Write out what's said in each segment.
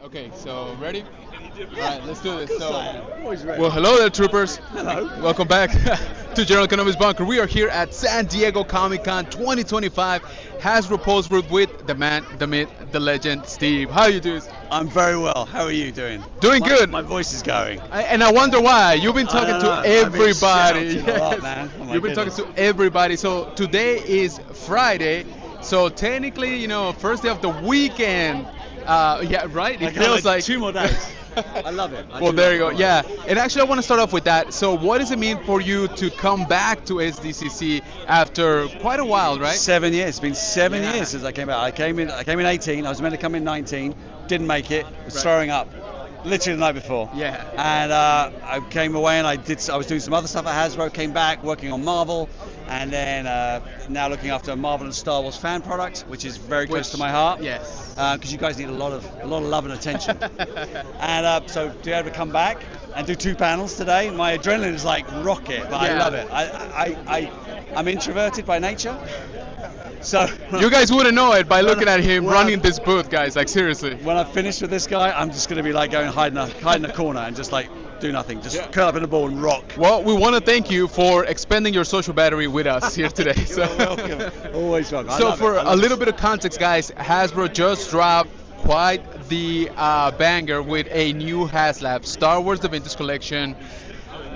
Okay, so ready? All right, let's do this. Always ready. Well, hello there, troopers. Hello. Welcome back to General Kenobi's Bunker. We are here at San Diego Comic Con 2025. Hasbro Pulse Group with the man, the myth, the legend, Steve. How you doing? I'm very well. How are you doing? Doing good. My voice is going. And I wonder why. You've been talking to everybody. I've been shouting a lot, man. Oh my You've been goodness. talking to everybody. So today is Friday. So technically, first day of the weekend. Yeah, right? It feels like 2 more days. I love it. Well, there you go. Yeah, and actually, I want to start off with that. So, what does it mean for you to come back to SDCC after quite a while, right? 7 years. It's been 7 Yeah. years since I came out. I came in 18. I was meant to come in 19. Didn't make it. Was Right. throwing up. Literally the night before. Yeah. And I came away and I was doing some other stuff at Hasbro. Came back working on Marvel, and then now looking after Marvel and Star Wars fan product, which is very close to my heart. Yes. Because you guys need a lot of love and attention. And so to be able to come back and do 2 panels today, my adrenaline is like rocket. But I Yeah. love it. I'm introverted by nature. So You guys wouldn't know it by When looking I- at him when running I- this booth, guys. Like, seriously. when I finish with this guy, I'm just going to be like going hide in a corner and just like do nothing, just Yeah. curl up in a ball and rock. Well, we want to thank you for expending your social battery with us here today. You're welcome. Always welcome. I So love for it. I a love little it. bit of context, guys, Hasbro just dropped quite the banger with a new Haslabs Star Wars The Vintage Collection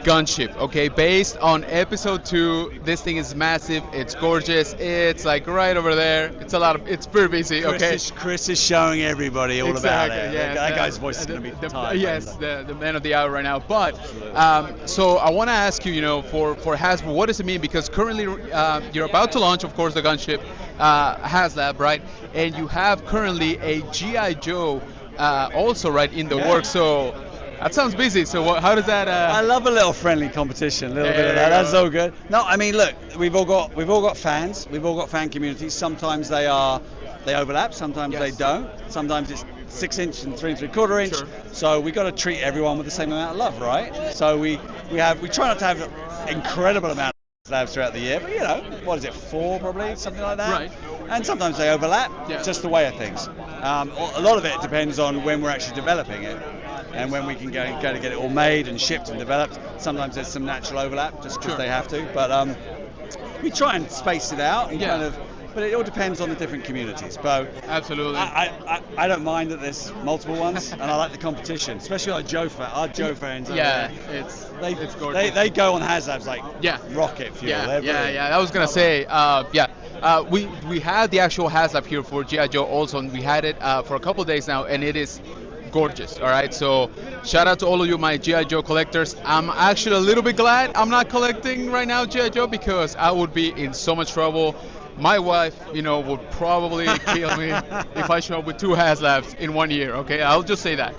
gunship. Okay, based on Episode 2. This thing is massive. It's gorgeous. It's like right over there. It's very busy. Okay. Chris is showing everybody all about it. Yeah, that guy's voice is going to be tired. Yes, the man of the hour right now. But so I want to ask you, for Hasbro, what does it mean? Because currently you're about to launch, of course, the gunship Haslab, right? And you have currently a GI Joe also right in the Yeah. works. So that sounds busy. So how does that? I love a little friendly competition, a little bit of There that. you That's go. so good. No, I mean, look, we've all got fans. We've all got fan communities. Sometimes they overlap. Sometimes Yes. they don't. Sometimes it's 6 inch and 3 3/4 inch. Sure. So we got to treat everyone with the same amount of love, right? So we try not to have an incredible amount of labs throughout the year, but what is it, 4 probably, something like that. Right. And sometimes they overlap. Yeah. Just the way of things. A lot of it depends on when we're actually developing it. And when we can go to get it all made and shipped and developed. Sometimes there's some natural overlap just because Sure. they have to, but we try and space it out and Yeah. but it all depends on the different communities. But Absolutely. I don't mind that there's multiple ones, and I like the competition, especially our Joe fans. over Yeah, there. it's gorgeous. They go on Haslabs like Yeah. rocket fuel. Yeah, They're yeah, brilliant. yeah. I was gonna say, we had the actual Haslab here for GI Joe also, and we had it for a couple of days now, and it is gorgeous. All right, so shout out to all of you, my GI Joe collectors. I'm actually a little bit glad I'm not collecting right now GI Joe because I would be in so much trouble. My wife, would probably kill me if I show up with 2 Haslabs in 1 year. Okay, I'll just say that.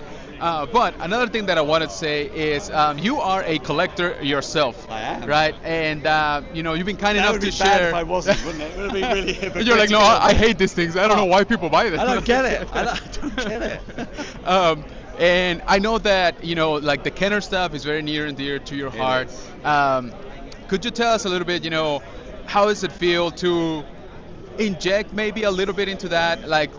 But another thing that I wanted to say is you are a collector yourself. I am. Right, and you've been kind That enough would be to bad share. if I wasn't, wouldn't it? It would be really And you're like, no, hypocritical. I hate these things. I don't know why people buy this. I don't get it. I don't get it. And I know that like the Kenner stuff is very near and dear to your It heart. is. Could you tell us a little bit? How does it feel to inject maybe a little bit into that, like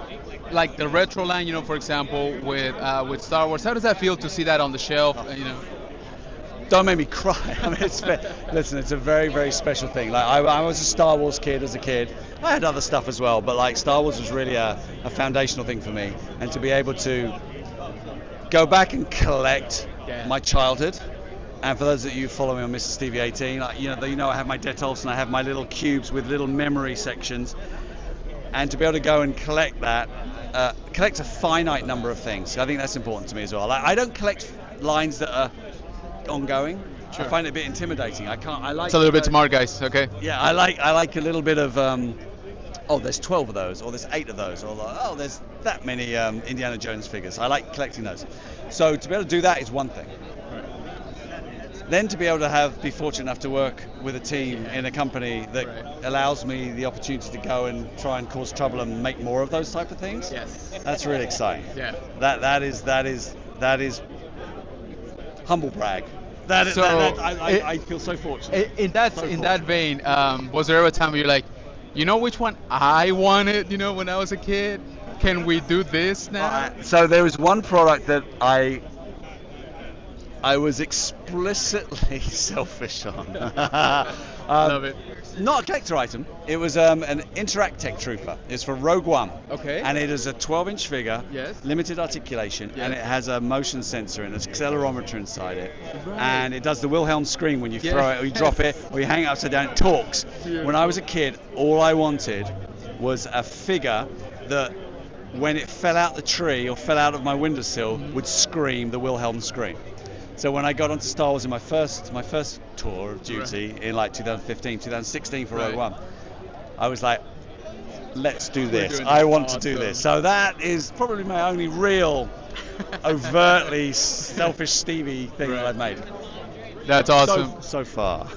the retro line? For example, with Star Wars. How does that feel to see that on the shelf? Don't make me cry. I mean, listen, it's a very, very special thing. Like I was a Star Wars kid as a kid. I had other stuff as well, but like Star Wars was really a foundational thing for me. And to be able to go back and collect Yeah. my childhood. And for those of you who follow me on Mr. Stevie 18, I have my Detolfs and I have my little cubes with little memory sections. And to be able to go and collect that, collect a finite number of things. I think that's important to me as well. Like, I don't collect lines that are ongoing. Sure. I find it a bit intimidating. I like. It's a little bit smart, guys. Okay. Yeah, I like a little bit of. There's 12 of those, or there's 8 of those, or there's that many Indiana Jones figures. I like collecting those. So to be able to do that is one thing. Then to be able to be fortunate enough to work with a team in a company that Right. allows me the opportunity to go and try and cause trouble and make more of those type of things. Yes. That's really exciting. Yeah. That is humble brag. So, I feel so fortunate. In that vein, was there ever a time where you're like, which one I wanted, when I was a kid? can we do this now? So there was one product that I was explicitly selfish on. Love it. Not a collector item. It was an Interactech Trooper. It's for Rogue One. Okay. And it is a 12-inch figure, Yes. limited articulation, Yes. and it has a motion sensor and an accelerometer inside it. Right. And it does the Wilhelm scream when you Yes. throw it or you drop it or you hang it upside down. It talks. Beautiful. When I was a kid, all I wanted was a figure that, when it fell out the tree or fell out of my windowsill, would scream the Wilhelm scream. So when I got onto Star Wars in my first tour of duty in like 2015, 2016 for Rogue One, I was like, let's do this. doing I this. want to do Awesome. this. So that is probably my only real, overtly selfish Stevie thing that I've made. That's awesome. So far.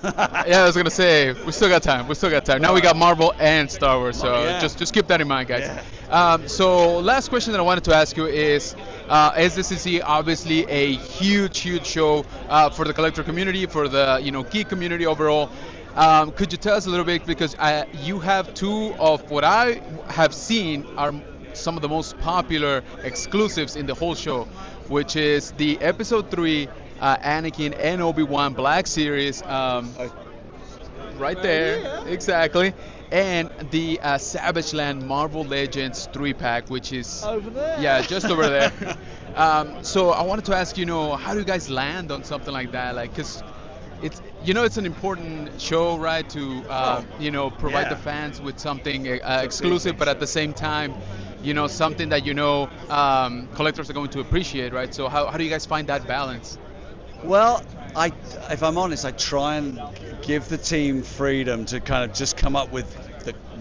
Yeah, I was gonna say we still got time. Now we got Marvel and Star Wars, so Yeah. just keep that in mind, guys. Yeah. So last question that I wanted to ask you is, SDCC obviously a huge show for the collector community, for the geek community overall. Could you tell us a little bit, because you have two of what I have seen are some of the most popular exclusives in the whole show, which is the Episode 3 Anakin and Obi-Wan Black Series, right there, exactly, and the Savage Land Marvel Legends 3-pack, which is Over there. yeah, just over there. So I wanted to ask, how do you guys land on something like that? Like, cause it's it's an important show, right? To provide Yeah. the fans with something exclusive, but at the same time, something that collectors are going to appreciate, right? So how do you guys find that balance? Well, if I'm honest, I try and give the team freedom to kind of just come up with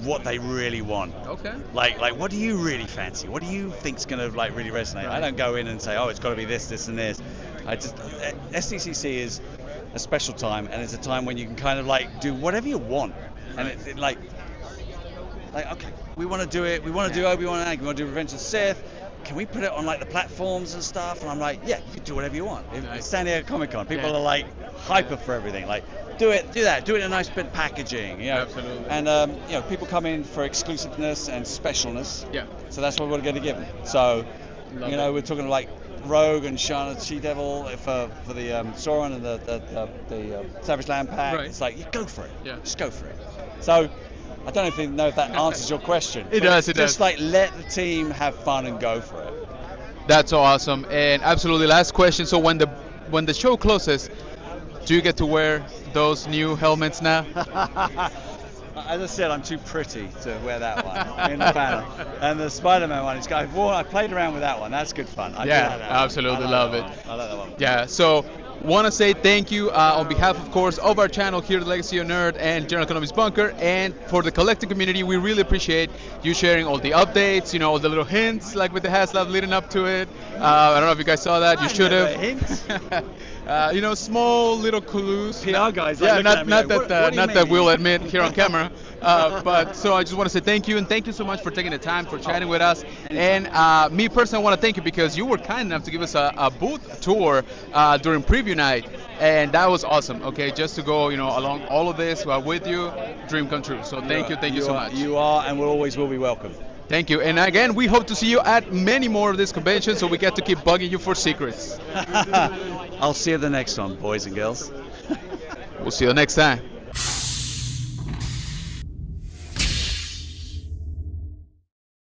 what they really want. Okay. Like, what do you really fancy? What do you think's going to really resonate? I don't go in and say, oh, it's got to be this, and this. SDCC is a special time, and it's a time when you can kind of do whatever you want, and it like okay, we want to do it. We want to do Obi-Wan and Anakin. We want to do Revenge of the Sith. Can we put it on the platforms and stuff? And I'm like, yeah, you can do whatever you want. It's San Diego Comic-Con. People are hyper for everything. Do that. Do it in a nice bit of packaging. Absolutely. And people come in for exclusiveness and specialness. Yeah. So that's what we're going to give them. So, we're talking Rogue and Shana She-Devil for the Sauron and the Savage Land pack. Right. It's like, you go for it. Yeah. Just go for it. So, I don't even know if that answers your question. It does. Just let the team have fun and go for it. That's awesome, and absolutely. Last question. So when the show closes, do you get to wear those new helmets now? As I said, I'm too pretty to wear that one in the panel. And the Spider-Man one, I played around with that one. That's good fun. I Absolutely love it. I like that one. Yeah, so want to say thank you on behalf, of course, of our channel here, The Legacy of Nerd and General Kenobi's Bunker, and for the collecting community. We really appreciate you sharing all the updates, all the little hints, like with the Haslabs leading up to it. I don't know if you guys saw that. You should have. Hints. Small little clues. PR guys. Yeah, not what do you that mean? we'll admit here on camera. But so I just want to say thank you, and thank you so much for taking the time for chatting with us. And me personally, I want to thank you because you were kind enough to give us a booth tour during preview night, and that was awesome. Okay, just to go along all of this with you, dream come true. So thank you so much. You are, and will be welcome. Thank you. And again, we hope to see you at many more of these conventions, so we get to keep bugging you for secrets. I'll see you at the next one, boys and girls. We'll see you next time.